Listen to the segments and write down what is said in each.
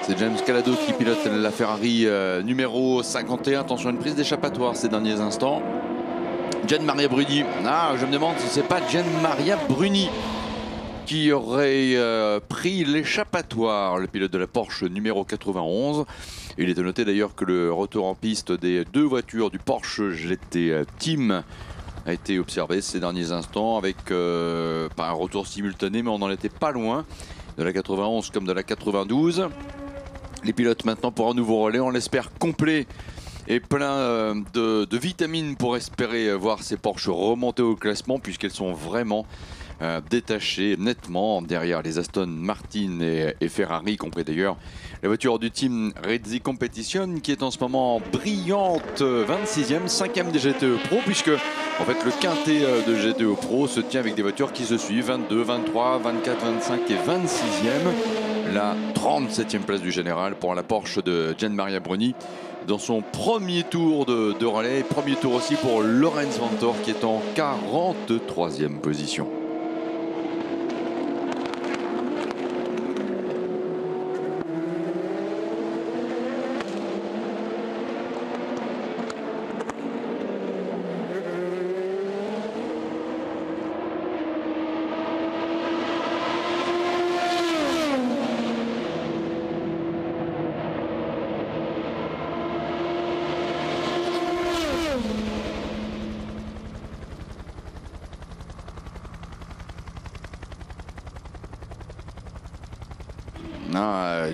C'est James Calado qui pilote la Ferrari numéro 51. Attention, une prise d'échappatoire ces derniers instants. Gianmaria Bruni. Ah, je me demande si c'est pas Gianmaria Bruni qui aurait pris l'échappatoire, le pilote de la Porsche numéro 91. Il est à noter d'ailleurs que le retour en piste des deux voitures du Porsche GT Team a été observé ces derniers instants avec pas un retour simultané, mais on n'en était pas loin de la 91 comme de la 92. Les pilotes maintenant pour un nouveau relais, on l'espère complet et plein de vitamines pour espérer voir ces Porsche remonter au classement, puisqu'elles sont vraiment détachées nettement derrière les Aston Martin et Ferrari, y compris d'ailleurs la voiture du team Redzi Competition qui est en ce moment brillante, 26e, 5e des GTE Pro, puisque en fait le quintet de GTE Pro se tient avec des voitures qui se suivent, 22, 23, 24, 25 et 26e. La 37e place du général pour la Porsche de Gianmaria Bruni dans son premier tour de relais. Premier tour aussi pour Lorenz Vanthoor qui est en 43e position.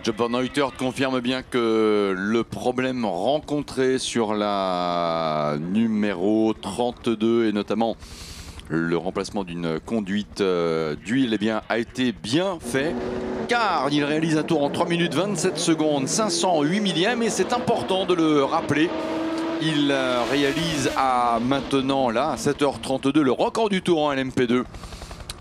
Job Van Neutert confirme bien que le problème rencontré sur la numéro 32 et notamment le remplacement d'une conduite d'huile a été bien fait, car il réalise un tour en 3 minutes 27 secondes 508 millièmes, et c'est important de le rappeler. Il réalise à maintenant là à 7h32 le record du tour en LMP2,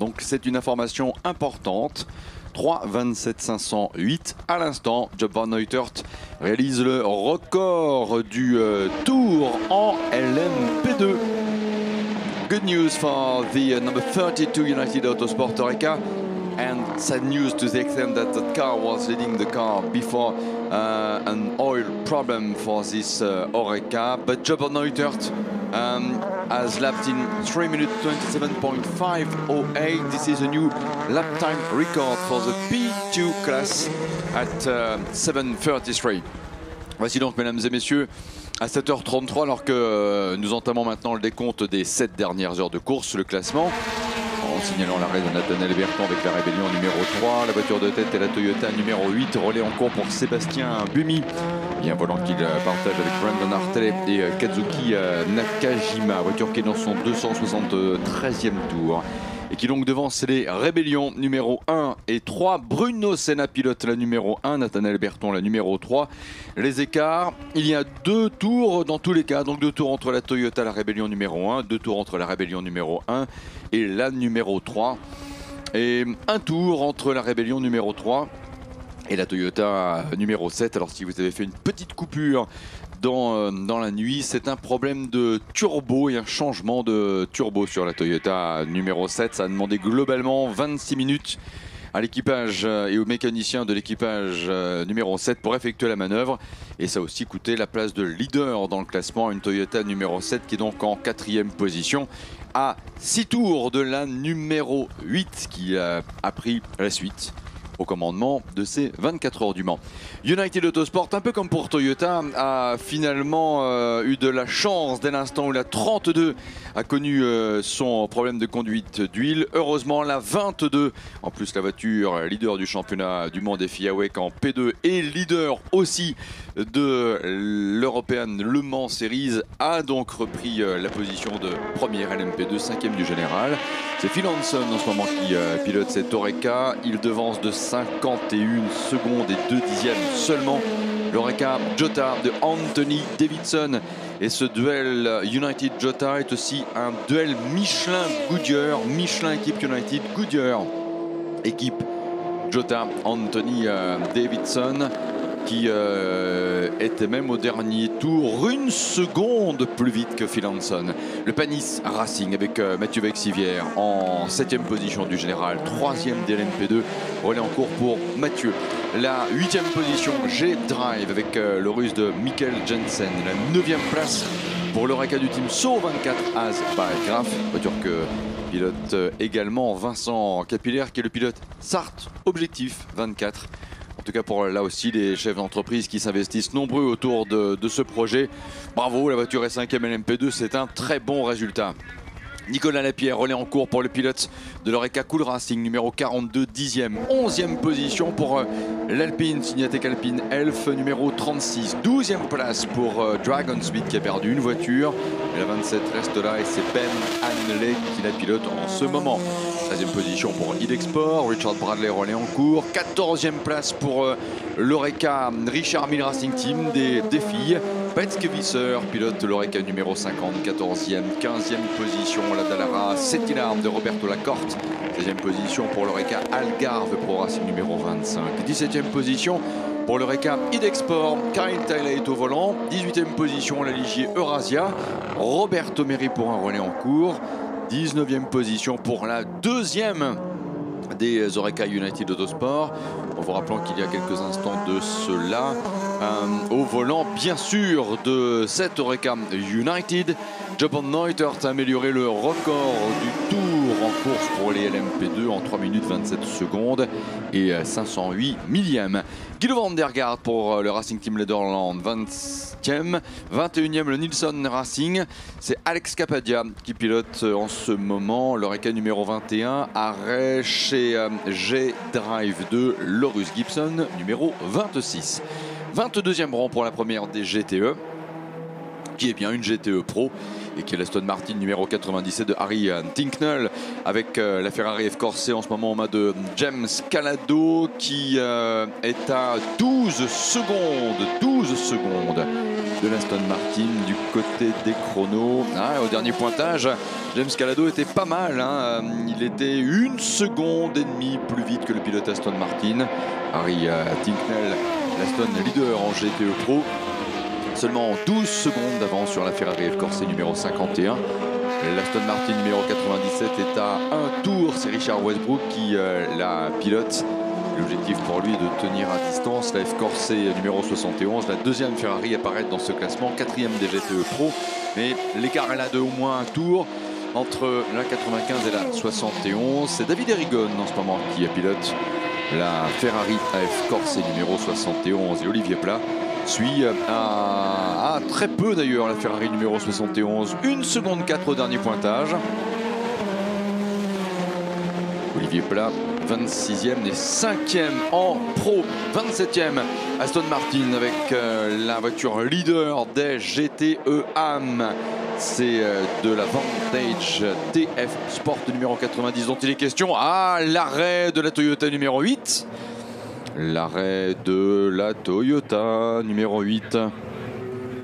donc c'est une information importante. 3:27.508 à l'instant. Job Van Neutert réalise le record du tour en LMP2. Good news for the number 32 United Autosport Oreca, and sad news to the extent that the car was leading the car before an oil problem for this Oreca. But Job Van Neutert has lapped in 3 minutes 27.508. This is a new lap time record for the P2 class at 7:33. Voici donc, mesdames et messieurs, à 7h33, alors que nous entamons maintenant le décompte des 7 dernières heures de course, le classement, en signalant l'arrêt de Nathanaël Berton avec la Rébellion numéro 3. La voiture de tête est la Toyota numéro 8. Relais en cours pour Sébastien Buemi. Il y a un volant qu'il partage avec Brandon Hartley et Kazuki Nakajima. Voiture qui est dans son 273e tour. Et qui donc devance les Rébellions numéro 1 et 3. Bruno Senna pilote la numéro 1, Nathanaël Berton la numéro 3. Les écarts, il y a 2 tours dans tous les cas. Donc 2 tours entre la Toyota, la Rébellion numéro 1, 2 tours entre la Rébellion numéro 1 et la numéro 3. Et 1 tour entre la Rébellion numéro 3 et la Toyota numéro 7. Alors si vous avez fait une petite coupure dans la nuit, c'est un problème de turbo et un changement de turbo sur la Toyota numéro 7. Ça a demandé globalement 26 minutes à l'équipage et aux mécaniciens de l'équipage numéro 7 pour effectuer la manœuvre, et ça a aussi coûté la place de leader dans le classement, une Toyota numéro 7 qui est donc en 4e position à 6 tours de la numéro 8 qui a pris la suite au commandement de ces 24 heures du Mans. United Autosport, un peu comme pour Toyota, a finalement eu de la chance dès l'instant où la 32 a connu son problème de conduite d'huile. Heureusement, la 22, en plus la voiture leader du championnat du monde FIA WEC en P2 et leader aussi de l'European Le Mans Series, a donc repris la position de première LMP2, 5e du général. C'est Phil Hanson en ce moment qui pilote cette Oreca. Il devance de 51 secondes et 2 dixièmes seulement l'Oreca Jota de Anthony Davidson. Et ce duel United Jota est aussi un duel Michelin-Goodyear. Michelin équipe United, Goodyear équipe Jota Anthony Davidson. qui était même au dernier tour 1 seconde plus vite que Phil Hanson. Le Panis Racing avec Mathieu Vexivière en 7e position du général, 3e de l'MP2, relais en cours pour Mathieu. La 8e position, G-Drive avec le russe de Mikkel Jensen. La 9e place pour l'Oreca du team SO 24 As by Graf, voiture que pilote également Vincent Capillaire, qui est le pilote Sarthe Objectif 24. En tout cas pour là aussi les chefs d'entreprise qui s'investissent nombreux autour de ce projet. Bravo, la voiture est 5e LMP2, c'est un très bon résultat. Nicolas Lapierre, relais en cours pour le pilote de l'Oreca Cool Racing, numéro 42, 10e. 11e position pour l'Alpine, Signatec Alpine Elf, numéro 36. 12e place pour Dragon Speed qui a perdu une voiture. Et la 27 reste là et c'est Ben Hanley qui la pilote en ce moment. 13e position pour Idexport, Richard Bradley, relais en cours. 14e place pour l'Oreca Richard Mille Racing Team des filles. Petske Visser pilote l'Oreca numéro 50, 14e, 15e position la Dallara Settilarm de Roberto Lacorte, 16e position pour l'Oreca Algarve Pro Racing numéro 25, 17e position pour l'Oreca Idexport, Kyle Taylor est au volant, 18e position la Ligier Eurasia, Roberto Meri pour un relais en cours, 19e position pour la deuxième des Oreca United Autosport. En vous rappelant qu'il y a quelques instants de cela, au volant bien sûr de cette Oreca United, Joban Neutert a amélioré le record du tour en course pour les LMP2 en 3 minutes 27 secondes et 508 millièmes. Guido van der Gaard pour le Racing Team Lederland, 20e. 21e le Nilsson Racing. C'est Alex Capadia qui pilote en ce moment l'Oreca numéro 21. Arrêt chez G-Drive de Lorus Gibson, numéro 26. 22e rang pour la première des GTE, qui est bien une GTE Pro et qui est l'Aston Martin numéro 97 de Harry Tincknell avec la Ferrari F Corse en ce moment au main de James Calado qui est à 12 secondes de l'Aston Martin du côté des chronos. Au dernier pointage, James Calado était pas mal, hein. Il était 1 seconde et demie plus vite que le pilote Aston Martin. Harry Tincknell, l'Aston leader en GTE Pro, seulement 12 secondes d'avance sur la Ferrari F Corse numéro 51. L'Aston Martin numéro 97 est à un tour. C'est Richard Westbrook qui la pilote. L'objectif pour lui est de tenir à distance la F Corse numéro 71. La deuxième Ferrari apparaît dans ce classement, 4e des GTE Pro. Mais l'écart est là de au moins un tour entre la 95 et la 71. C'est David Erigon en ce moment qui pilote la Ferrari F Corse numéro 71. Et Olivier Plat suit à très peu d'ailleurs la Ferrari numéro 71. 1 seconde 4 au dernier pointage. Olivier Plat, 26e et 5e en pro. 27e Aston Martin avec la voiture leader des GTE AM. C'est de la Vantage TF Sport numéro 90 dont il est question. L'arrêt de la Toyota numéro 8. L'arrêt de la Toyota numéro 8.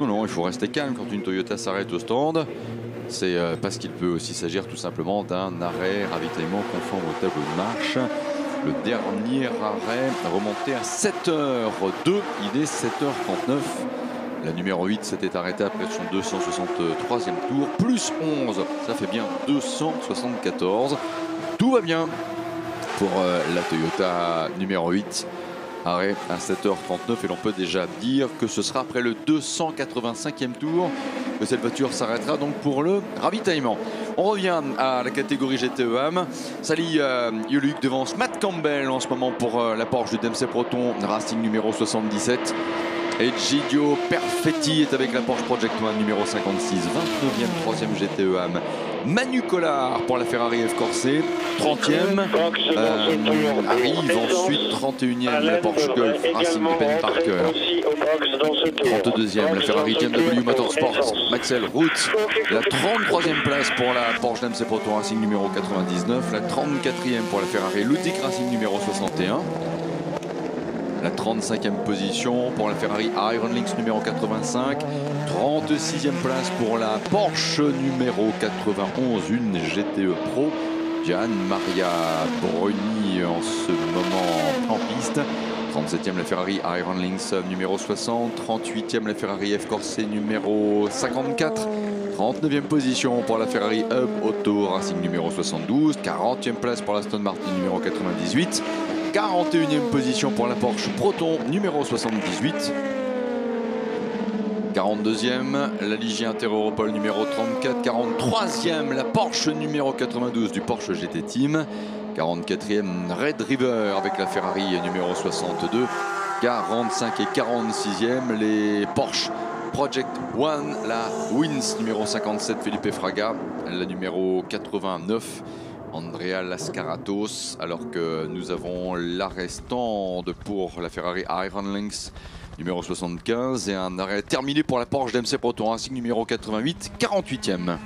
Non, il faut rester calme quand une Toyota s'arrête au stand. C'est parce qu'il peut aussi s'agir tout simplement d'un arrêt ravitaillement conforme au tableau de marche. Le dernier arrêt remonté à 7h02, il est 7h39. La numéro 8 s'était arrêtée après son 263e tour, plus 11, ça fait bien 274. Tout va bien pour la Toyota numéro 8. Arrêt à 7h39 et l'on peut déjà dire que ce sera après le 285e tour que cette voiture s'arrêtera donc pour le ravitaillement. On revient à la catégorie GTE AM. Sally Yuluc devance Matt Campbell en ce moment pour la Porsche du Dempsey Proton Racing numéro 77. Et Gidio Perfetti est avec la Porsche Project One numéro 56, 29e, 3e GTE AM. Manu Collard pour la Ferrari F Corse, 30e. Arrive ensuite 31e la Porsche Golf Racing de Ben Parker. 32e la Ferrari BMW Motorsports Maxel Root. La 33e place pour la Porsche Dempsey Proton Racing numéro 99. La 34e pour la Ferrari Ludwig Racing numéro 61. La 35e position pour la Ferrari Iron Lynx numéro 85. 36e place pour la Porsche numéro 91, une GTE Pro. Gian Maria Bruni en ce moment en piste. 37e la Ferrari Iron Lynx numéro 60, 38e la Ferrari F Corse numéro 54, 39e position pour la Ferrari Hub Auto Racing numéro 72, 40e place pour la Aston Martin numéro 98, 41e position pour la Porsche Proton numéro 78, 42e la Ligier Inter-Europol numéro 34, 43e la Porsche numéro 92 du Porsche GT Team, 44e Red River avec la Ferrari numéro 62, 45 et 46e les Porsche Project One, la Wins numéro 57 Felipe Fraga, la numéro 89 Andrea Lascaratos, alors que nous avons l'arrêt stand pour la Ferrari Iron Lynx numéro 75 et un arrêt terminé pour la Porsche DMC Proton Racing numéro 88, 48e.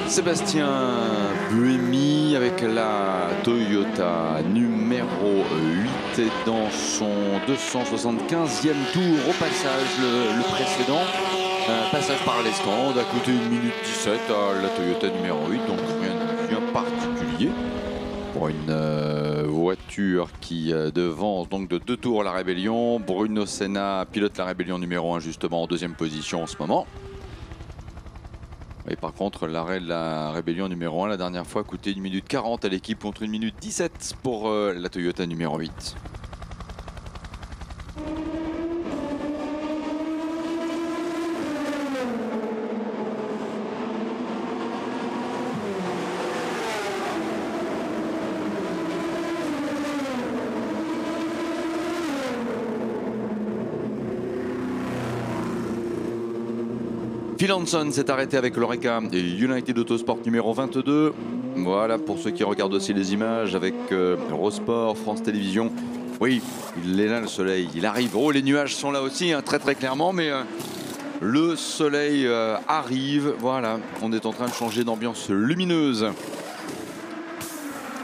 Sébastien Buemi avec la Toyota numéro 8 est dans son 275e tour au passage, le précédent. Un passage par les stands a coûté 1 minute 17 à la Toyota numéro 8, donc rien de bien particulier pour une voiture qui devance donc de 2 tours la Rébellion. Bruno Senna pilote la Rébellion numéro 1 justement en 2e position en ce moment. Et par contre, l'arrêt de la Rébellion numéro 1, la dernière fois, coûtait 1 minute 40 à l'équipe contre 1 minute 17 pour la Toyota numéro 8. Phil Hanson s'est arrêté avec l'Oreca et United Autosport numéro 22. Voilà pour ceux qui regardent aussi les images avec Eurosport, France Télévisions. Oui, il est là le soleil, il arrive. Oh, les nuages sont là aussi, hein, très très clairement, mais le soleil arrive. Voilà, on est en train de changer d'ambiance lumineuse.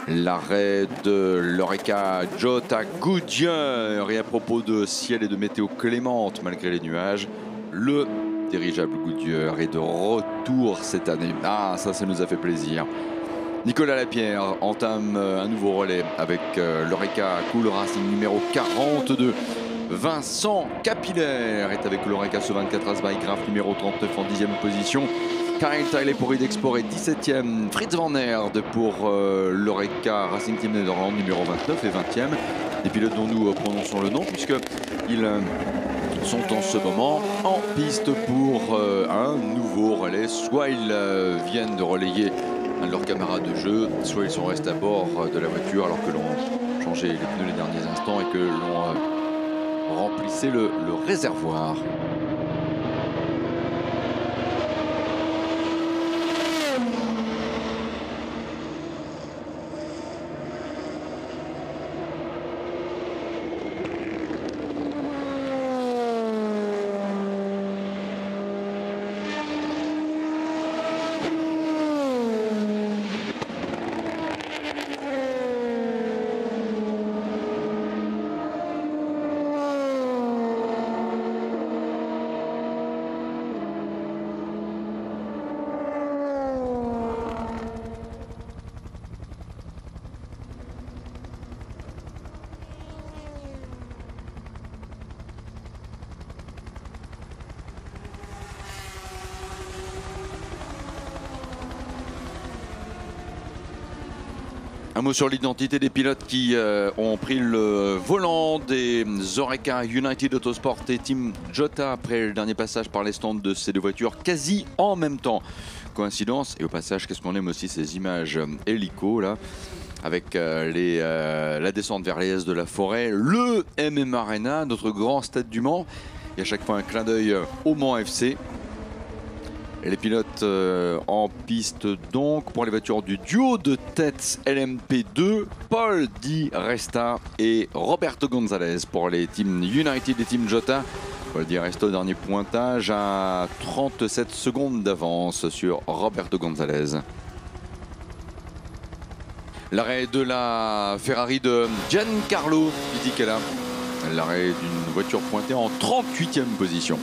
L'arrêt de l'Oreca Jota Goodyear. Et à propos de ciel et de météo clémente malgré les nuages, le dirigeable Goodyear est de retour cette année. Ah, ça nous a fait plaisir. Nicolas Lapierre entame un nouveau relais avec l'Oreca Cool Racing numéro 42. Vincent Capillaire est avec l'Oreca ce 24 Asbycraft numéro 39 en 10e position. Kyle Tiley pour Idexport est 17e. Fritz Van Aert pour l'Oreca Racing Team Netherlands numéro 29 et 20e. Des pilotes dont nous prononçons le nom puisqu'ils sont en ce moment en piste pour un nouveau relais. Soit ils viennent de relayer un de leurs camarades de jeu, soit ils sont restés à bord de la voiture alors que l'on changeait les pneus les derniers instants et que l'on remplissait le réservoir. Un mot sur l'identité des pilotes qui ont pris le volant des Oreca United Autosport et Team Jota après le dernier passage par les stands de ces deux voitures quasi en même temps. Coïncidence, et au passage, qu'est-ce qu'on aime aussi ces images hélico là, avec la descente vers les de la forêt, le MM Arena, notre grand stade du Mans, et à chaque fois un clin d'œil au Mans FC. Et les pilotes en piste donc pour les voitures du duo de tête LMP2, Paul Di Resta et Roberto Gonzalez pour les Team United et Team Jota. Paul Di Resta au dernier pointage à 37 secondes d'avance sur Roberto Gonzalez. L'arrêt de la Ferrari de Giancarlo Fisichella. L'arrêt d'une voiture pointée en 38e position.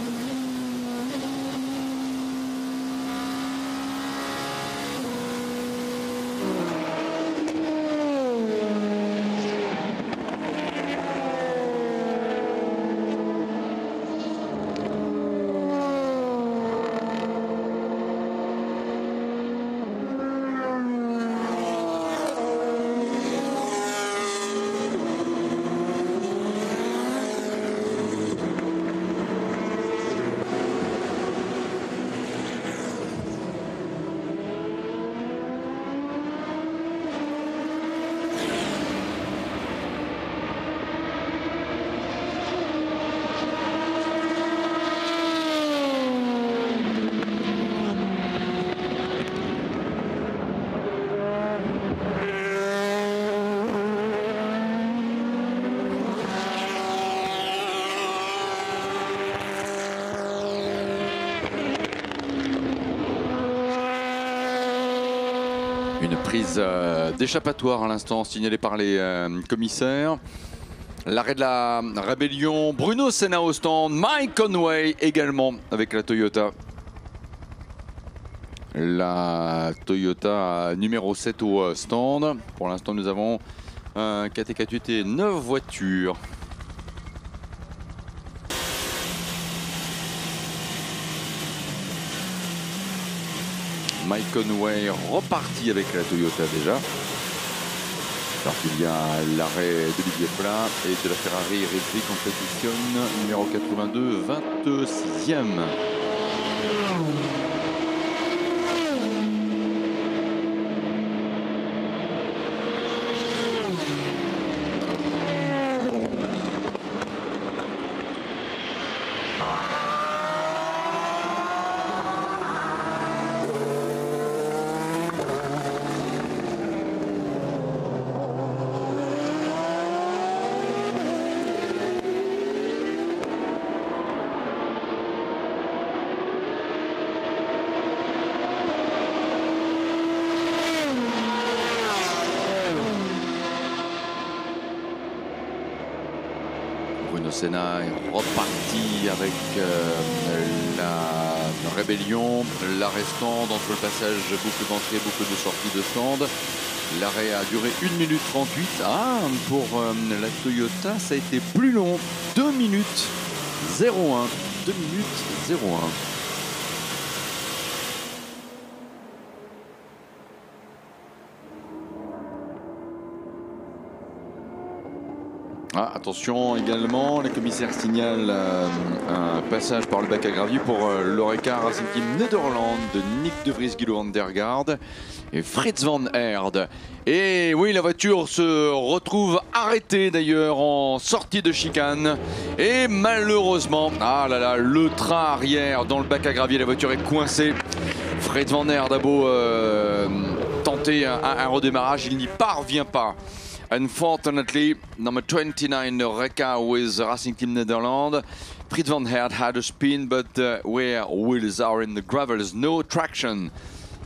Une prise d'échappatoire à l'instant signalée par les commissaires. L'arrêt de la rébellion, Bruno Senna au stand, Mike Conway également avec la Toyota. La Toyota numéro 7 au stand. Pour l'instant nous avons un KT48 et 9 voitures. Mike Conway reparti avec la Toyota déjà. Alors qu'il y a l'arrêt d'Olivier Plat et de la Ferrari Rizzi Competition numéro 82, 26e. Bruno Senna est reparti avec la rébellion, l'arrêt stand entre le passage boucle d'entrée, boucle de sortie de stand. L'arrêt a duré 1 minute 38. Ah, pour la Toyota, ça a été plus long. 2 minutes 01. 2 minutes 01. Ah, attention également, les commissaires signalent un passage par le bac à gravier pour l'Oreca Racing Team Nederland de Nick de Vries, Guido van der Garde et Fritz van Aert. Et oui, la voiture se retrouve arrêtée d'ailleurs en sortie de chicane. Et malheureusement, ah là là, le train arrière dans le bac à gravier, la voiture est coincée. Fritz van Aert a beau tenter un redémarrage, il n'y parvient pas. Unfortunately, number 29 Oreca with Racing Team Nederland. Fritz van Aert had a spin, but where wheels are in the gravel, there's no traction.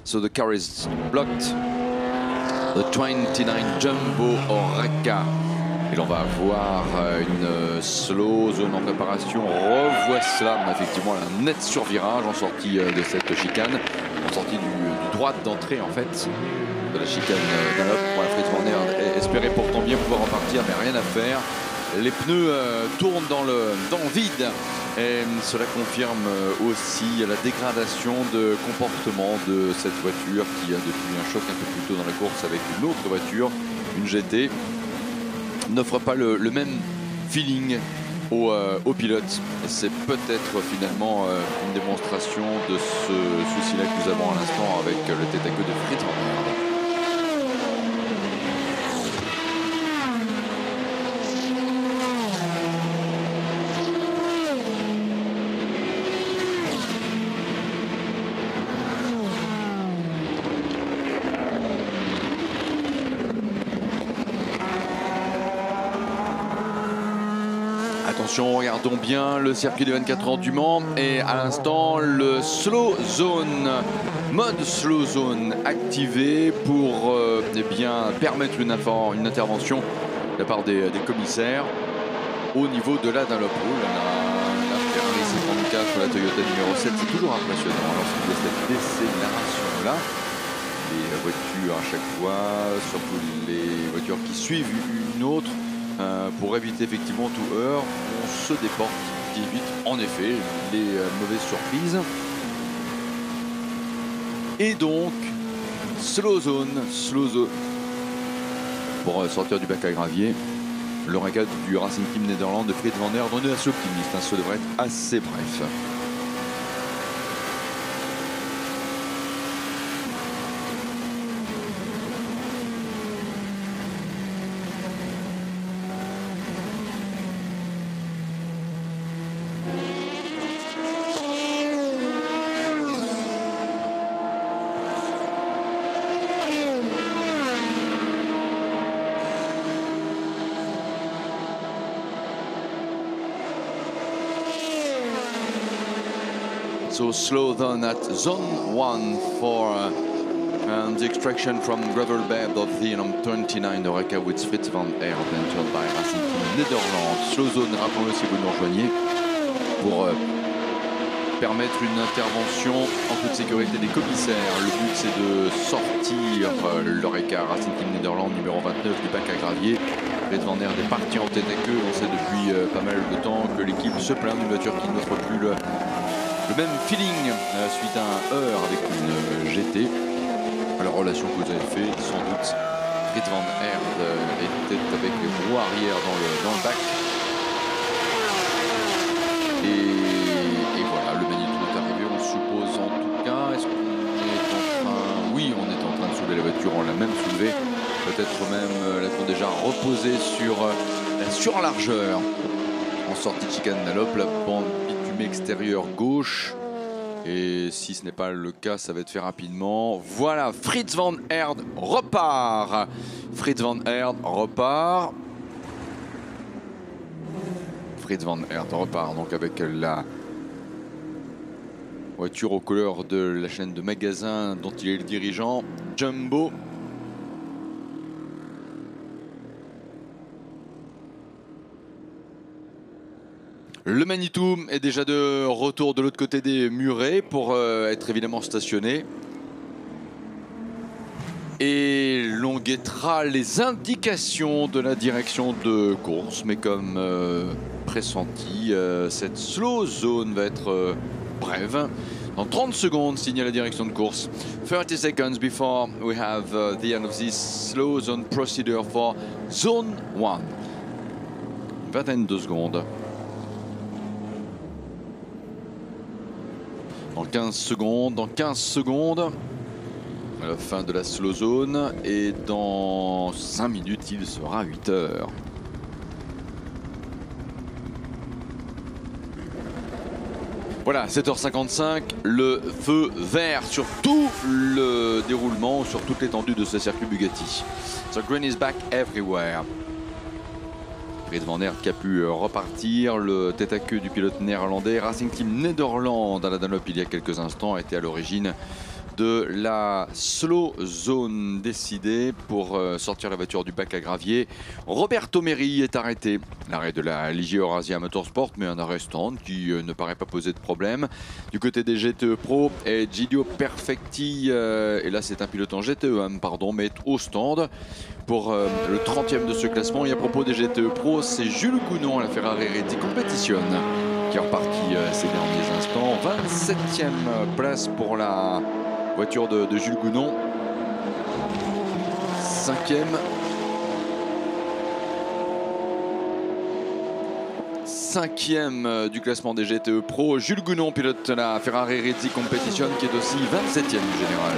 So the car is blocked. The 29 Jumbo Oreca. Et l'on va avoir une slow zone en préparation. Revoit cela, effectivement, un net survirage en sortie de cette chicane. En sortie du droit d'entrée, en fait, de la chicane d'Alop. Voilà, Fritz van Aert espérait pourtant bien pouvoir repartir, mais rien à faire. Les pneus tournent dans le vide. Et cela confirme aussi la dégradation de comportement de cette voiture qui a depuis un choc un peu plus tôt dans la course avec une autre voiture une GT n'offre pas le même feeling aux pilotes. Et c'est peut-être finalement une démonstration de ce souci-là que nous avons à l'instant avec le tête à queue de Fritz Van Aert. Attention, regardons bien le circuit des 24 heures du Mans et à l'instant le slow zone, mode slow zone activé pour eh bien, permettre une intervention de la part des commissaires au niveau de la Dunlop. La Ferrari C34, la Toyota numéro 7, c'est toujours impressionnant lorsqu'il y a cette décélération là. Les voitures à chaque fois, surtout les voitures qui suivent une autre, pour éviter effectivement tout heurt, on se déporte, qui évite en effet les mauvaises surprises. Et donc, slow zone pour sortir du bac à gravier. Le régal du Racing Team Nederland de Fritz Van Aert, on est assez optimiste, hein, ce devrait être assez bref. So slow down at zone 1 for the extraction from gravel bed of the NM29 Oreca with Fritz Van Aert entered by Racing Team Nederland. Slow zone, rappelons-le si vous nous rejoignez, pour permettre une intervention en toute sécurité des commissaires. Le but c'est de sortir l'Oreca Racing Team Nederland numéro 29 du bac à gravier. Fritz Van Aert est parti en tête à queue. On sait depuis pas mal de temps que l'équipe se plaint d'une voiture qui n'offre plus le même feeling suite à un heurt avec une GT. La relation que vous avez fait, sans doute, Fritz Van Aert était avec les roues arrière dans le bac. Et voilà, le Manitou est arrivé, on suppose en tout cas. Est-ce qu'on est en train... Oui, on est en train de soulever la voiture, on l'a même soulevée. Peut-être même l'a-t-on déjà reposé sur la surlargeur. En sortie de chicane Dunlop, la bande bitumée extérieure gauche. Et si ce n'est pas le cas, ça va être fait rapidement. Voilà, Fritz Van Aert repart. Fritz Van Aert repart. Fritz Van Aert repart donc avec la voiture aux couleurs de la chaîne de magasins dont il est le dirigeant, Jumbo. Le Manitou est déjà de retour de l'autre côté des murets pour être évidemment stationné. Et l'on guettera les indications de la direction de course. Mais comme pressenti, cette slow zone va être brève. Dans 30 secondes, signe la direction de course. 30 seconds before we have the end of this slow zone procedure for zone 1. Une vingtaine de secondes. Dans 15 secondes, à la fin de la slow zone, et dans 5 minutes, il sera 8 heures. Voilà, 7h55, le feu vert sur tout le déroulement, sur toute l'étendue de ce circuit Bugatti. So green is back everywhere. Fritz Van Aert qui a pu repartir, le tête à queue du pilote néerlandais. Racing Team Nederland à la Dunlop il y a quelques instants a été à l'origine de la slow zone décidée pour sortir la voiture du bac à gravier. Roberto Merhi est arrêté. L'arrêt de la Ligier Eurasia Motorsport, mais un arrêt stand qui ne paraît pas poser de problème. Du côté des GTE Pro, et Giulio Perfetti, et là c'est un pilote en GTE, pardon, mais au stand pour le 30e de ce classement. Et à propos des GTE Pro, c'est Jules Gounon à la Ferrari Reddy Competition qui est reparti ces derniers instants. 27e place pour la voiture de Jules Gounon. 5e 5e du classement des GTE Pro. Jules Gounon pilote la Ferrari Rizzi Competition qui est aussi 27e du général.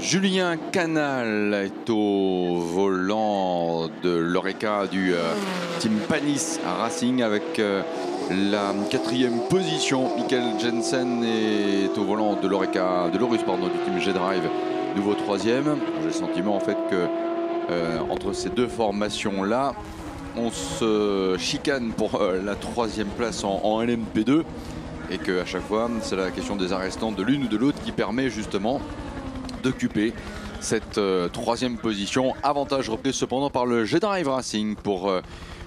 Julien Canal est au volant de l'Oreca du team Panis Racing avec la 4e position. Michael Jensen est au volant de l'Oreca, de l'Orus pardon, du team G-Drive, nouveau 3e. J'ai le sentiment en fait que entre ces deux formations-là, on se chicane pour la 3e place en LMP2 et qu'à chaque fois, c'est la question des arrestants de l'une ou de l'autre qui permet justement d'occuper cette 3e position. Avantage repris cependant par le G-Drive Racing pour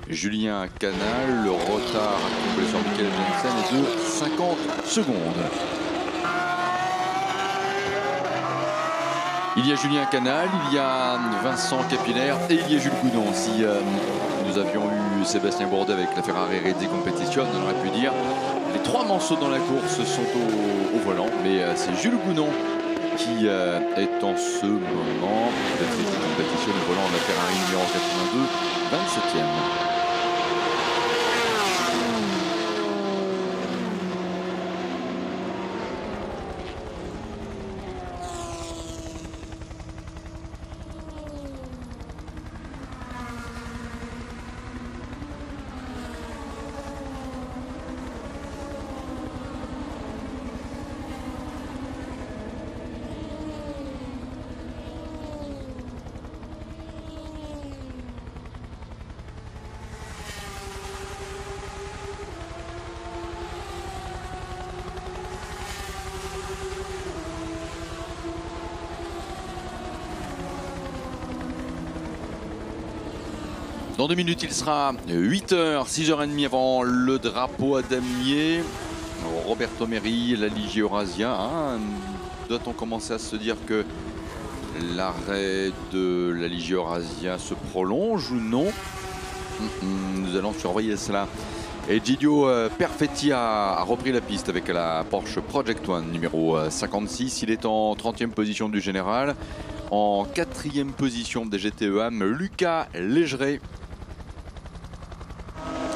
Julien Canal. Le retard accumulé sur Michael Jensen est de 50 secondes. Il y a Julien Canal, il y a Vincent Capillaire et il y a Jules Gounon. Si nous avions eu Sébastien Bourdet avec la Ferrari Rizzi Competition, on aurait pu dire les 3 manceaux dans la course sont au volant, mais c'est Jules Gounon qui est en ce moment de Rizzi Competition au volant de la Ferrari numéro 82, 27e. Dans 2 minutes, il sera 8h, 6h30 avant le drapeau à damier. Roberto Merhi, la Ligier Eurasia. Doit-on commencer à se dire que l'arrêt de la Ligier Eurasia se prolonge ou non? Nous allons surveiller cela. Et Gidio Perfetti a repris la piste avec la Porsche Project One numéro 56. Il est en 30e position du général. En 4e position des GTE AM, Lucas Légeret.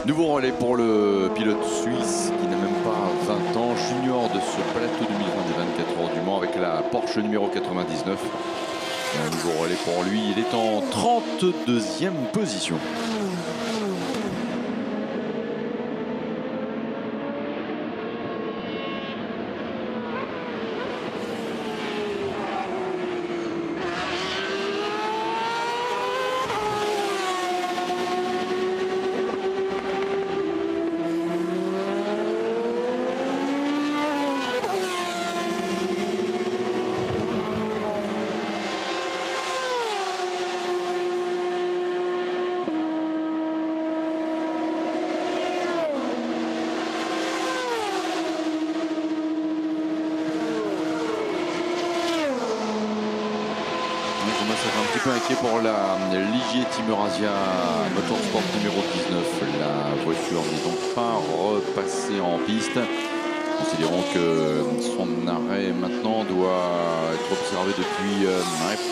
Nouveau relais pour le pilote suisse qui n'a même pas 20 ans, junior de ce plateau 2020 des 24 heures du Mans avec la Porsche numéro 99. Un nouveau relais pour lui, il est en 32e position. Un petit peu inquiet pour la Ligier Team Eurasia Motorsport numéro 19. La voiture n'est donc pas repassée en piste. Considérons que son arrêt maintenant doit être observé depuis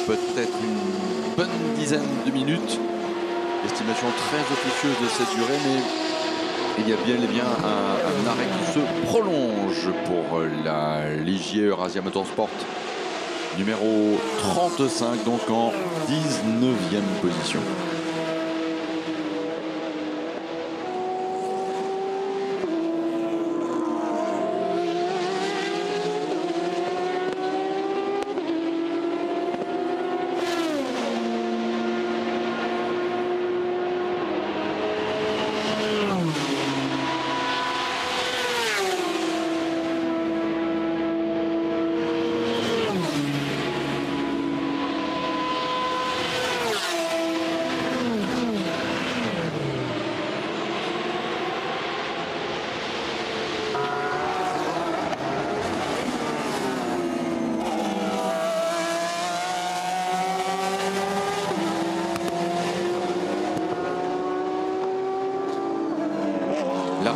peut-être une bonne dizaine de minutes. Estimation très officieuse de cette durée, mais il y a bien et bien un arrêt qui se prolonge pour la Ligier Eurasia Motorsport numéro 35, donc en 19e position.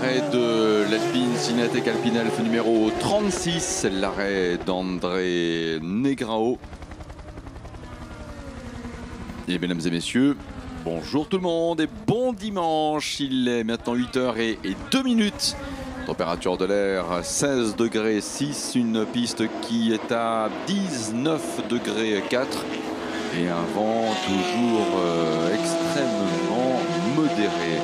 l'arrêt de l'Alpine Cinétech Alpine Elf numéro 36, l'arrêt d'André Negrao. Et mesdames et messieurs, bonjour tout le monde et bon dimanche. Il est maintenant 8h02. Température de l'air 16 degrés 6, une piste qui est à 19 degrés 4 et un vent toujours extrêmement modéré.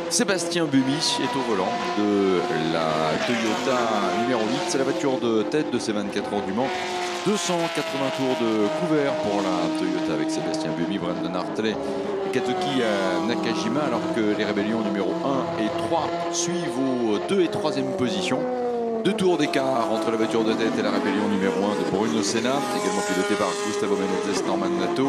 Sébastien Bumy est au volant de la Toyota numéro 8. C'est la voiture de tête de ces 24 heures du Mans. 280 tours de couvert pour la Toyota avec Sébastien Bumy, Brandon Hartley, Kazuki Nakajima, alors que les rébellions numéro 1 et 3 suivent aux 2 et 3e position. 2 tours d'écart entre la voiture de tête et la rébellion numéro 1 de Bruno Senna, également piloté par Gustavo Menezes, Norman Nato.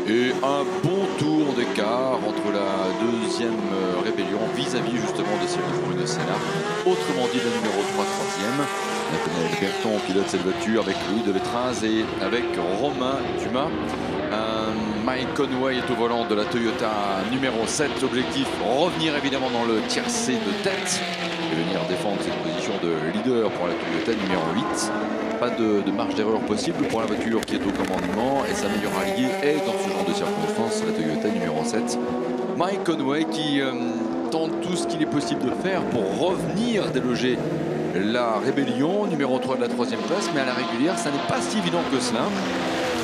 Et un bon tour d'écart entre la 2e rébellion vis-à-vis justement de celle de Bruno Senna. Autrement dit, le numéro 3, 3e. Nathanaël Berton pilote cette voiture avec Louis Deletraz et avec Romain Dumas. Mike Conway est au volant de la Toyota numéro 7. Objectif, revenir évidemment dans le tiercé de tête et venir défendre cette position de leader pour la Toyota numéro 8. Pas de marge d'erreur possible pour la voiture qui est au commandement et sa meilleure alliée est dans ce genre de circonstances la Toyota numéro 7. Mike Conway qui tente tout ce qu'il est possible de faire pour revenir déloger la rébellion numéro 3 de la 3e place, mais à la régulière ça n'est pas si évident que cela.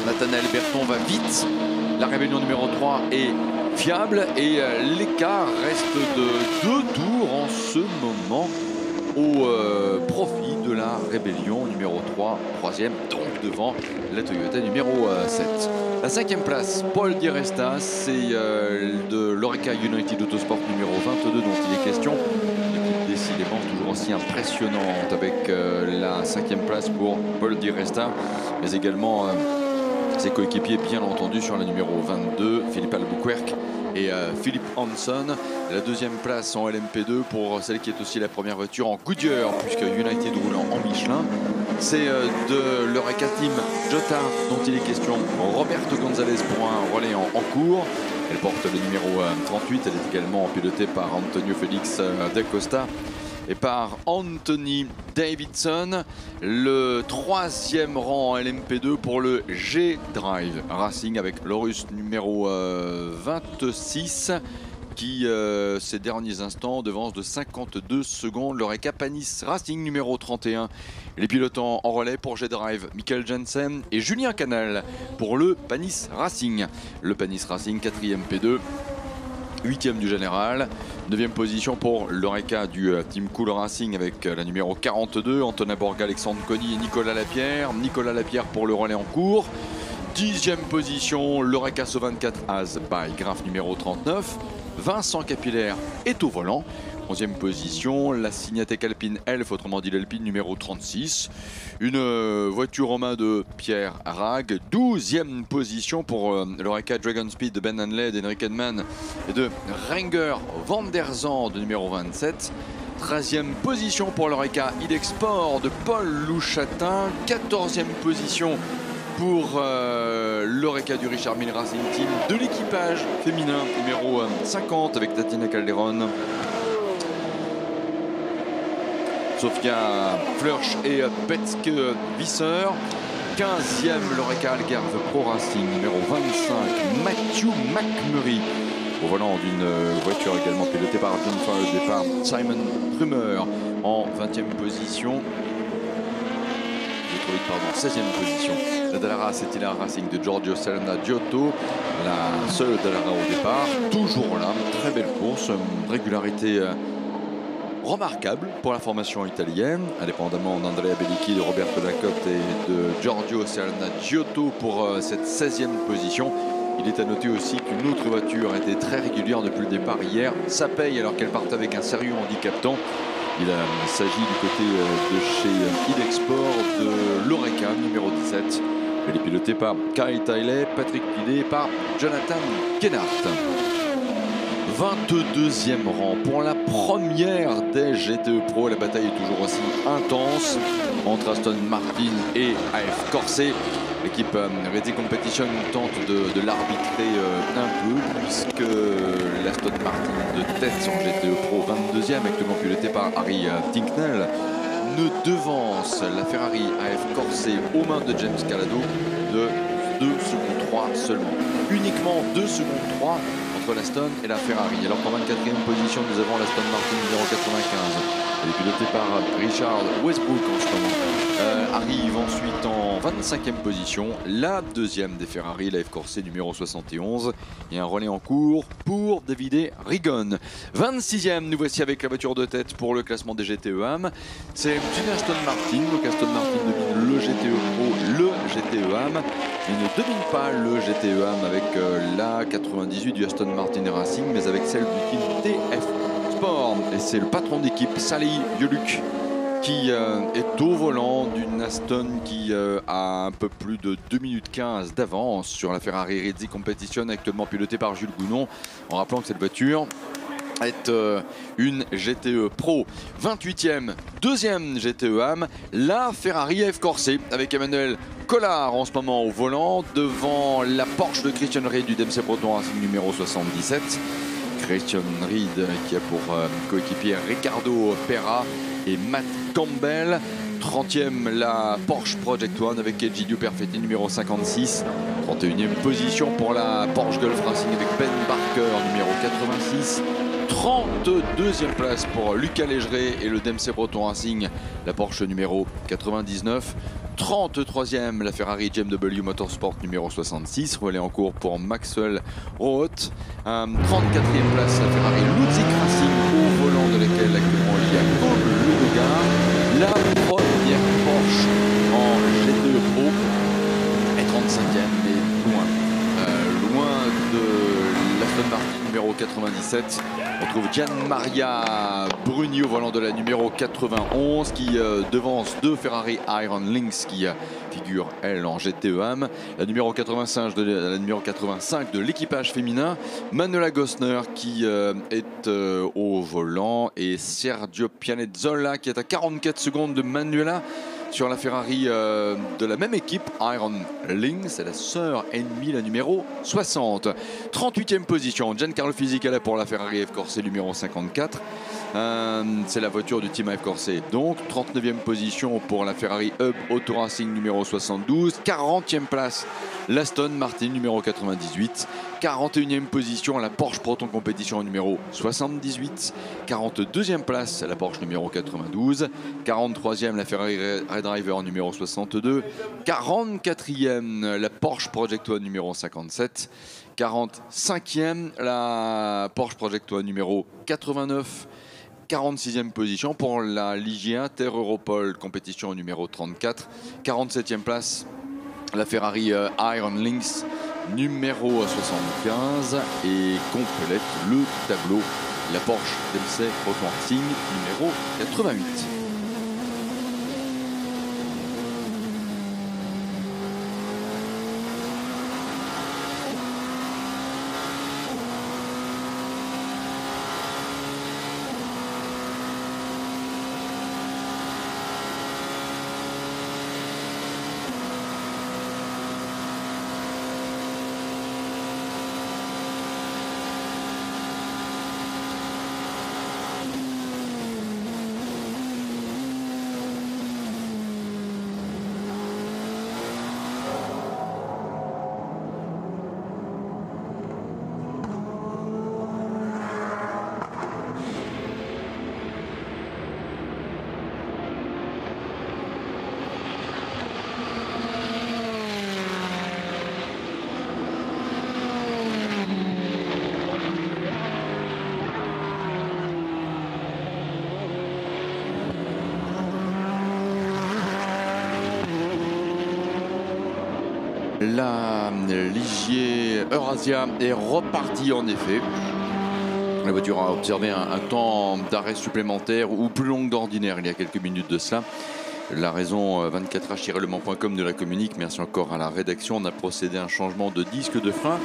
Nathanaël Berton va vite, la rébellion numéro 3 est fiable et l'écart reste de 2 tours en ce moment au profit de la rébellion numéro 3, 3e, donc devant la Toyota numéro 7. La 5e place, Paul Di Resta, c'est de l'Oreca United Autosport numéro 22 dont il est question. Décidément toujours aussi impressionnante avec la 5e place pour Paul Di Resta, mais également ses coéquipiers bien entendu sur la numéro 22, Philippe Albuquerque et Philippe Hanson. La 2e place en LMP2 pour celle qui est aussi la première voiture en Goodyear, puisque United roulant en Michelin. C'est de l'Oreca Team Jota dont il est question. Roberto Gonzalez pour un relais en cours. Elle porte le numéro 38. Elle est également pilotée par Antonio Félix da Costa et par Anthony Davidson. Le 3e rang en LMP2 pour le G-Drive Racing avec l'Orus numéro 26 qui, ces derniers instants, devance de 52 secondes l'Oreca Panis Racing numéro 31. Les pilotants en relais pour G-Drive, Michael Jensen et Julien Canal pour le Panis Racing. Le Panis Racing, 4e P2. 8e du général, 9e position pour l'Oreca du Team Cool Racing avec la numéro 42, Antonin Borga, Alexandre Conny et Nicolas Lapierre. Nicolas Lapierre pour le relais en cours. 10e position, l'Oreca So24 As by Graf numéro 39. Vincent Capillaire est au volant. 11e position, la Cinétech Alpine Elf, autrement dit l'Alpine numéro 36. Une voiture en main de Pierre Rag. 12e position pour l'Oreca Dragon Speed de Ben Hanley, d'Henrik Edman et de Renger van der Zand de numéro 27. 13e position pour l'Oreca Idexport de Paul Louchatin. 14e position pour l'Oreca du Richard Mille Racing Team de l'équipage féminin numéro 50 avec Tatiana Calderon, Sofia Flörsch et Petske Visser. 15e l'Oreca Algarve Pro Racing numéro 25, Matthew McMurray au volant d'une voiture également pilotée par John Fowle au départ, Simon Trumer en 20e position. 16e position. La Dallara Settila Racing de Giorgio Serena Giotto, la seule Dallara au départ, toujours là, très belle course, régularité remarquable pour la formation italienne, indépendamment d'Andrea Bellicchi, de Roberto Lacotte et de Giorgio Serena Giotto pour cette 16e position. Il est à noter aussi qu'une autre voiture était très régulière depuis le départ hier. Ça paye alors qu'elle part avec un sérieux handicaptant. Il s'agit du côté de chez Idexport de l'Oreca numéro 17. Elle est pilotée par Kai Tailey, Patrick Pilet et par Jonathan Kennard. 22e rang pour la première des GTE Pro. La bataille est toujours aussi intense entre Aston Martin et AF Corse. L'équipe Racing Competition tente de l'arbitrer un peu, puisque l'Aston Martin de tête en GTE Pro 22e, actuellement piloté par Harry Tincknell, ne devance la Ferrari AF Corse aux mains de James Calado de 2 secondes 3 seulement. Uniquement 2 secondes 3 entre l'Aston et la Ferrari. Alors qu'en 24e position, nous avons l'Aston Martin numéro 95. Elle est pilotée par Richard Westbrook en ce moment. Arrive ensuite en 25e position la deuxième des Ferrari, la F Corse numéro 71. Et un relais en cours pour Davide Rigon. 26e, nous voici avec la voiture de tête pour le classement des GTE AM. C'est une Aston Martin. Donc Aston Martin domine le GTE Pro, le GTE AM. Il ne domine pas le GTE AM avec la 98 du Aston Martin Racing, mais avec celle du team TF Sport. Et c'est le patron d'équipe, Salih Yoluq, qui est au volant d'une Aston qui a un peu plus de 2 minutes 15 d'avance sur la Ferrari Racing Competition, actuellement pilotée par Jules Gounon. En rappelant que cette voiture est une GTE Pro. 28e, deuxième GTE AM, la Ferrari F Corse avec Emmanuel Collard en ce moment au volant devant la Porsche de Christian Reed du Dempsey Proton Racing numéro 77. Christian Reed qui a pour coéquipier Ricardo Pera et Matt Campbell. 30e la Porsche Project One avec Egidio Perfetti numéro 56. 31e position pour la Porsche Gulf Racing avec Ben Barker numéro 86. 32e place pour Lucas Légeret et le Dempsey Proton Racing, la Porsche numéro 99. 33e la Ferrari JMW Motorsport numéro 66, relais en cours pour Maxwell Roth. 34e place la Ferrari Ludwig Racing au volant de laquelle actuellement il y a Paul Ledegar. La première Porsche en GTE Pro est 35e mais loin de l'Aston Martin numéro 97. On trouve Gian Maria Bruni au volant de la numéro 91 qui devance deux Ferrari Iron Lynx qui figure elle en GTE AM. La numéro 85 de l'équipage féminin, Manuela Gosner qui est au volant et Sergio Pianezzola qui est à 44 secondes de Manuela sur la Ferrari de la même équipe, Iron Lynx, c'est la sœur ennemie, la numéro 60. 38e position, Giancarlo Fisichella pour la Ferrari F Corse numéro 54. C'est la voiture du team F Corse. Donc 39e position pour la Ferrari Hub Auto Racing numéro 72. 40e place, l'Aston Martin numéro 98. 41e position, la Porsche Proton Competition numéro 78. 42e place, la Porsche numéro 92. 43e, la Ferrari Red Driver numéro 62. 44e, la Porsche Project One numéro 57. 45e, la Porsche Project One numéro 89. 46e position pour la Ligia Inter Europol compétition numéro 34. 47e place, la Ferrari Iron Lynx numéro 75 et complète le tableau la Porsche Dempsey Proton Racing numéro 88. La Ligier Eurasia est repartie en effet. La voiture a observé un temps d'arrêt supplémentaire ou plus long d'ordinaire il y a quelques minutes de cela. La raison 24h-le Mans.com de la communique. Merci encore à la rédaction. On a procédé à un changement de disque de frein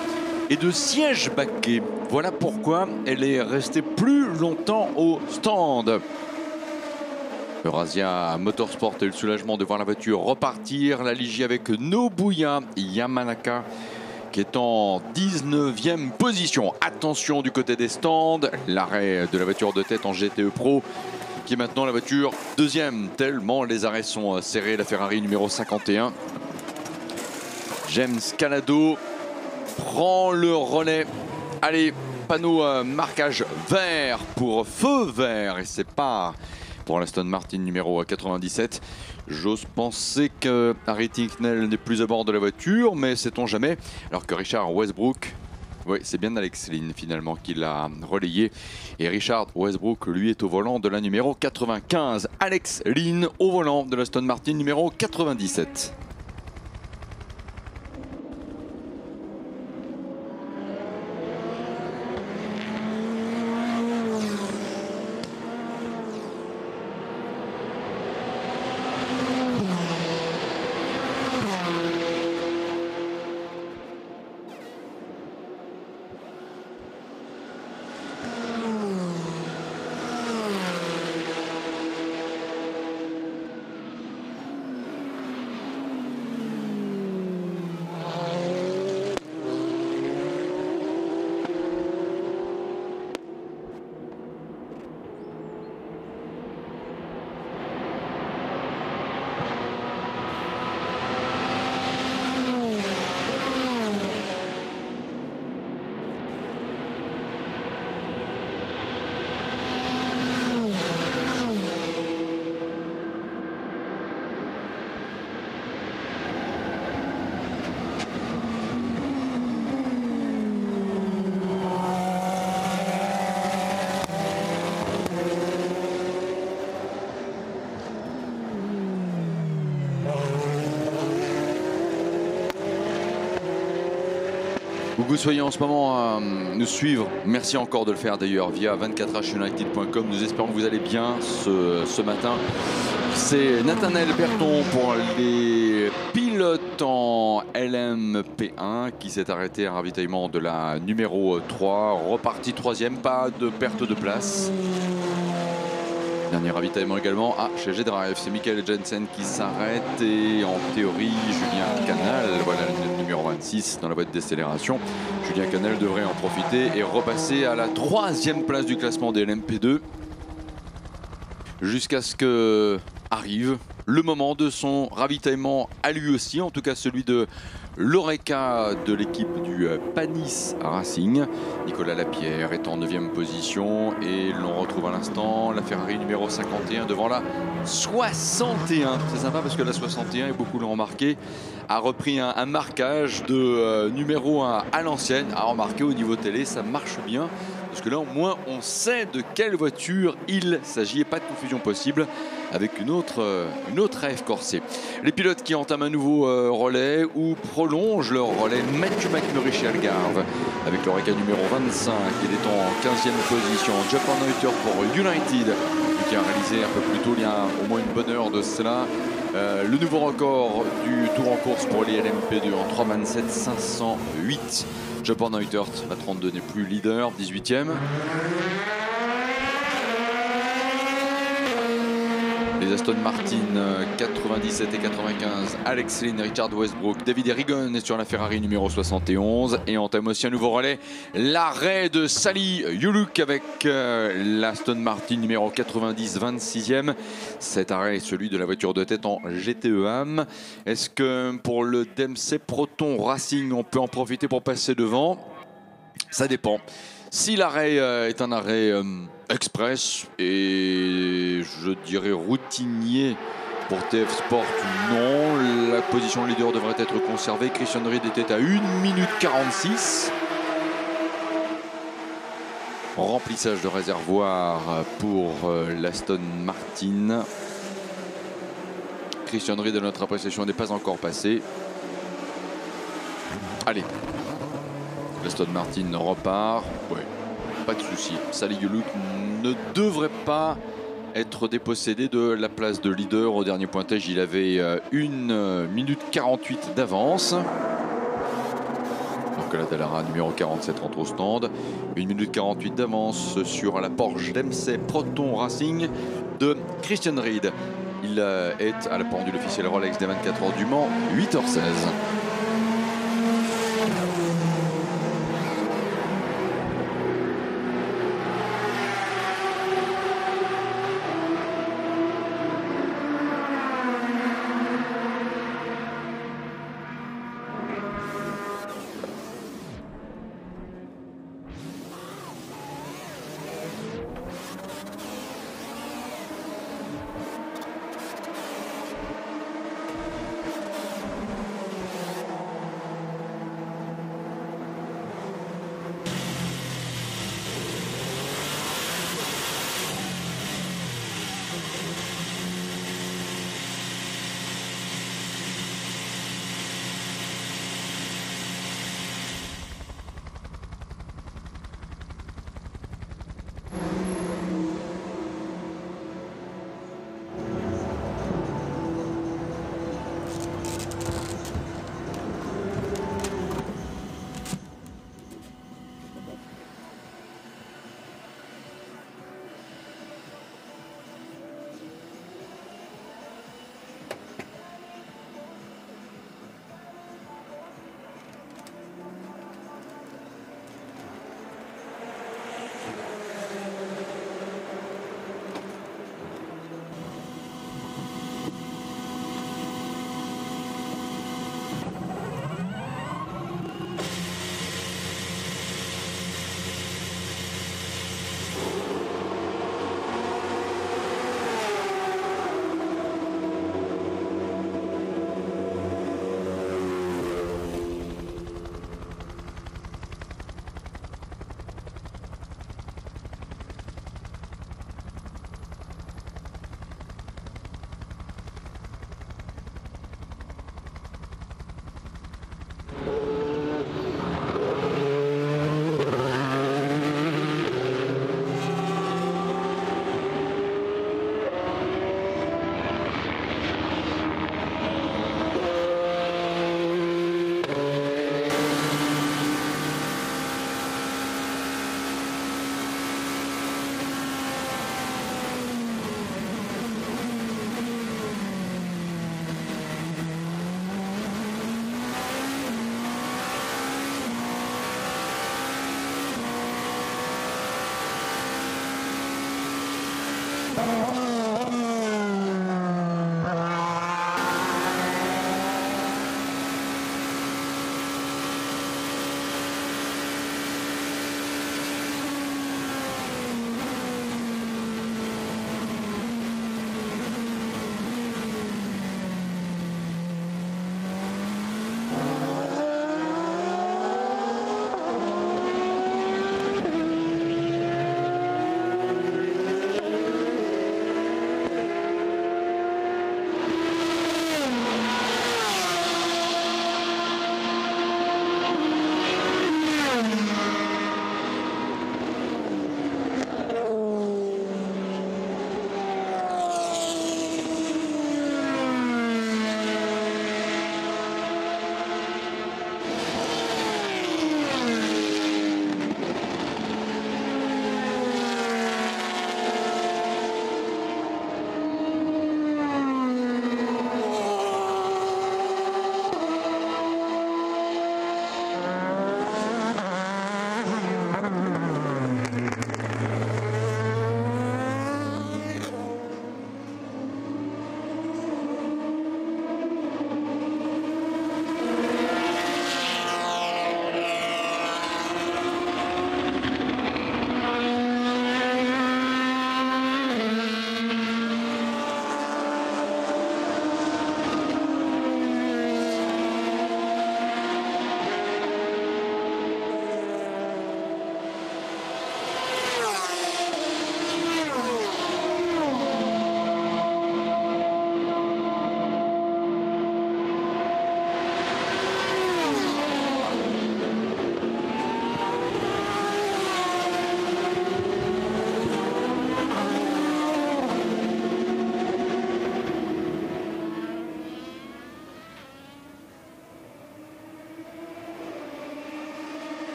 et de sièges baquets. Voilà pourquoi elle est restée plus longtemps au stand. Eurasia Motorsport a eu le soulagement de voir la voiture repartir. La Ligier avec Nobuya Yamanaka qui est en 19e position. Attention du côté des stands, l'arrêt de la voiture de tête en GTE Pro qui est maintenant la voiture deuxième, tellement les arrêts sont serrés. La Ferrari numéro 51. James Calado prend le relais. Allez, panneau marquage vert pour feu vert et c'est pas pour l'Aston Martin numéro 97. J'ose penser que Harry Tincknell n'est plus à bord de la voiture, mais sait-on jamais. Alors que Richard Westbrook, oui, c'est bien Alex Lynn finalement qui l'a relayé. Et Richard Westbrook, lui, est au volant de la numéro 95. Alex Lynn au volant de l'Aston Martin numéro 97. Où que vous soyez en ce moment à nous suivre, merci encore de le faire d'ailleurs via 24hunited.com. Nous espérons que vous allez bien ce matin. C'est Nathanaël Berton pour les pilotes en LMP1 qui s'est arrêté à ravitaillement de la numéro 3. Reparti troisième, pas de perte de place. Dernier ravitaillement également chez G-Drive, c'est Michael Jensen qui s'arrête et en théorie Julien Canal, voilà le numéro 26 dans la boîte d'accélération. Julien Canal devrait en profiter et repasser à la 3e place du classement des LMP2 jusqu'à ce que arrive le moment de son ravitaillement à lui aussi, en tout cas celui de l'Oreca de l'équipe du Panis Racing. Nicolas Lapierre est en 9e position et l'on retrouve à l'instant la Ferrari numéro 51 devant la 61. C'est sympa parce que la 61, et beaucoup l'ont remarqué, a repris un marquage de numéro 1 à l'ancienne. À remarquer au niveau télé, ça marche bien. Parce que là, au moins, on sait de quelle voiture il s'agit et pas de confusion possible avec une autre AF Corset. Les pilotes qui entament un nouveau relais ou prolongent leur relais. Matthew McMurray chez Algarve avec l'Oreca numéro 25. Il est en 15e position. Japan Neuter pour United qui a réalisé un peu plus tôt, il y a au moins une bonne heure de cela, le nouveau record du tour en course pour les LMP2 en 3:27.508. Japan Neutert, la 32 n'est plus leader, 18e. Les Aston Martin 97 et 95, Alex Lynn, Richard Westbrook, David Erigon est sur la Ferrari numéro 71 et entame aussi un nouveau relais. L'arrêt de Sally Yuluk avec l'Aston Martin numéro 90, 26e. Cet arrêt est celui de la voiture de tête en GTE AM. Est-ce que pour le Dempsey Proton Racing, on peut en profiter pour passer devant? Ça dépend. Si l'arrêt est un arrêt express et je dirais routinier pour TF Sport, non. La position leader devrait être conservée. Christian Reed était à 1:46. Remplissage de réservoir pour l'Aston Martin. Christian Reed, de notre appréciation, n'est pas encore passé. Allez. L'Aston Martin repart. Ouais, pas de souci. Sally Yuluk ne devrait pas être dépossédé de la place de leader. Au dernier pointage, il avait 1:48 d'avance. Donc Nicolas Dallara, numéro 47, rentre au stand. 1 minute 48 d'avance sur la Porsche Dempsey Proton Racing de Christian Ried. Il est à la pendule officielle Rolex des 24 heures du Mans, 8h16.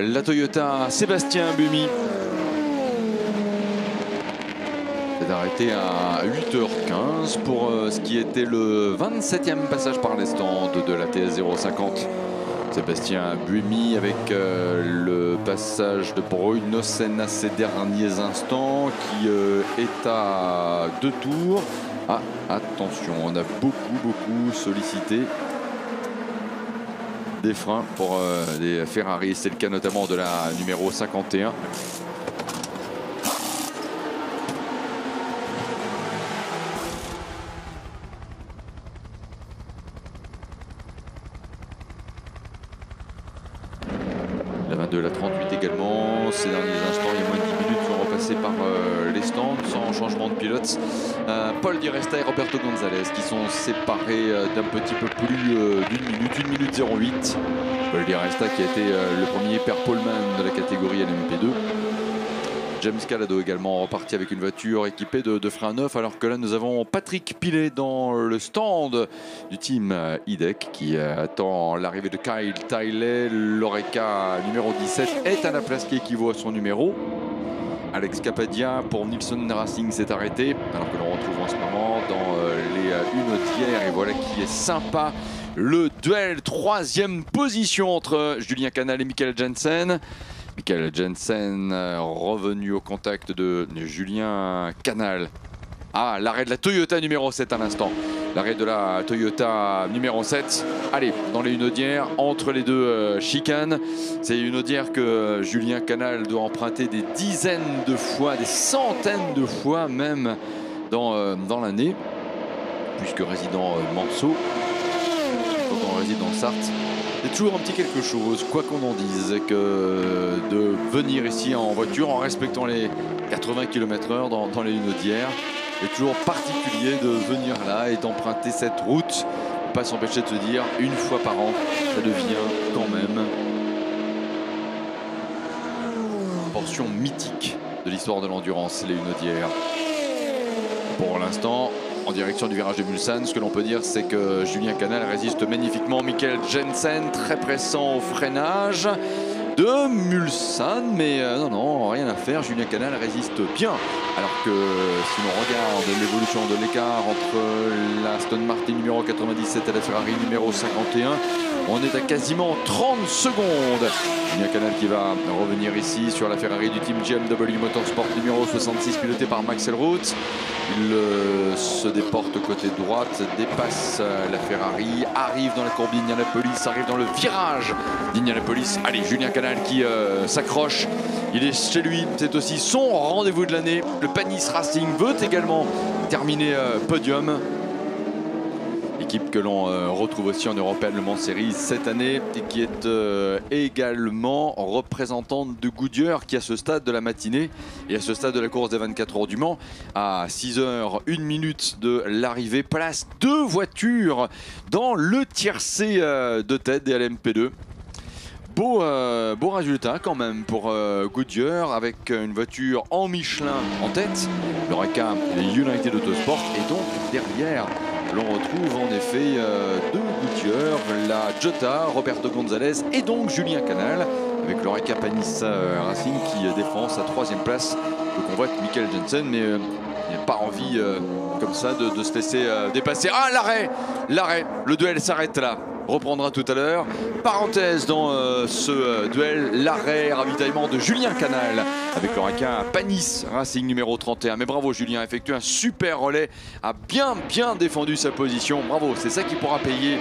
la Toyota Sébastien Buemi. C'est arrêté à 8h15 pour ce qui était le 27e passage par les stands de la TS 050. Sébastien Buemi avec le passage de Bruno Senna ces derniers instants qui est à 2 tours. Ah, attention, on a beaucoup sollicité des freins pour des Ferrari. C'est le cas notamment de la numéro 51. La 22, la 38 également. Ces derniers instants, il y a moins de 10 minutes, sont repassés par les stands sans changement de pilote. Paul Di Resta et Roberto Gonzalez qui sont séparés d'un petit peu plus d'une minute 08. Paul Di Resta qui a été le premier père poleman de la catégorie LMP2. James Calado également reparti avec une voiture équipée de freins neufs, alors que là nous avons Patrick Pilet dans le stand du team IDEC qui attend l'arrivée de Kyle Tiley. L'Oreca numéro 17 est à la place qui équivaut à son numéro. Alex Capadia pour Nilsson Racing s'est arrêté, alors que l'on retrouve en ce moment dans les unodières. Et voilà qui est sympa, le duel 3e position entre Julien Canal et Michael Jensen. Michael Jensen revenu au contact de Julien Canal. Ah, l'arrêt de la Toyota numéro 7 à l'instant. L'arrêt de la Toyota numéro 7. Allez, dans les unodières, entre les deux chicanes. C'est une unodière que Julien Canal doit emprunter des dizaines de fois, des centaines de fois même dans l'année. Puisque résident Manceau, quand on réside dans Sarthe, c'est toujours un petit quelque chose, quoi qu'on en dise, que de venir ici en voiture en respectant les 80 km/h dans les unodières. C'est toujours particulier de venir là et d'emprunter cette route. Pas s'empêcher de se dire, une fois par an, ça devient quand même une portion mythique de l'histoire de l'endurance, les unodières. Pour l'instant, en direction du virage de Mulsanne, ce que l'on peut dire, c'est que Julien Canal résiste magnifiquement. Michael Jensen, très pressant au freinage de Mulsanne, mais non, rien à faire. Julien Canal résiste bien. Alors que si l'on regarde l'évolution de l'écart entre la Aston Martin numéro 97 et la Ferrari numéro 51, on est à quasiment 30 secondes. Julien Canal qui va revenir ici sur la Ferrari du team GMW Motorsport numéro 66 piloté par Max Elroth. Il se déporte côté droite, dépasse la Ferrari, arrive dans la courbe d'Indianapolis, arrive dans le virage d'Indianapolis. Allez, Julien Canal qui s'accroche. Il est chez lui, c'est aussi son rendez-vous de l'année. Le Panis Racing veut également terminer podium. Équipe que l'on retrouve aussi en European Le Mans Series cette année et qui est également représentante de Goodyear, qui à ce stade de la matinée et à ce stade de la course des 24 heures du Mans, à 6h01 de l'arrivée, place 2 voitures dans le tiercé de tête des LMP2. Beau résultat quand même pour Goodyear, avec une voiture en Michelin en tête, l'Oreca et United Autosport, et donc derrière l'on retrouve en effet deux Goodyear, la Jota, Roberto Gonzalez et donc Julien Canal, avec l'Oreca Panis Racing qui défend sa 3e place. Le convoite Michael Jensen, mais il n'a pas envie comme ça de se laisser dépasser. Ah, l'arrêt, le duel s'arrête là. Reprendra tout à l'heure. Parenthèse dans ce duel, l'arrêt, ravitaillement de Julien Canal avec l'Oreca Panis Racing numéro 31. Mais bravo, Julien a effectué un super relais, a bien défendu sa position. Bravo, c'est ça qui pourra payer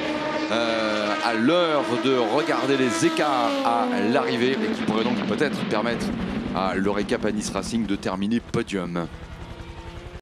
à l'heure de regarder les écarts à l'arrivée et qui pourrait donc peut-être permettre à l'Oreca Panis Racing de terminer podium.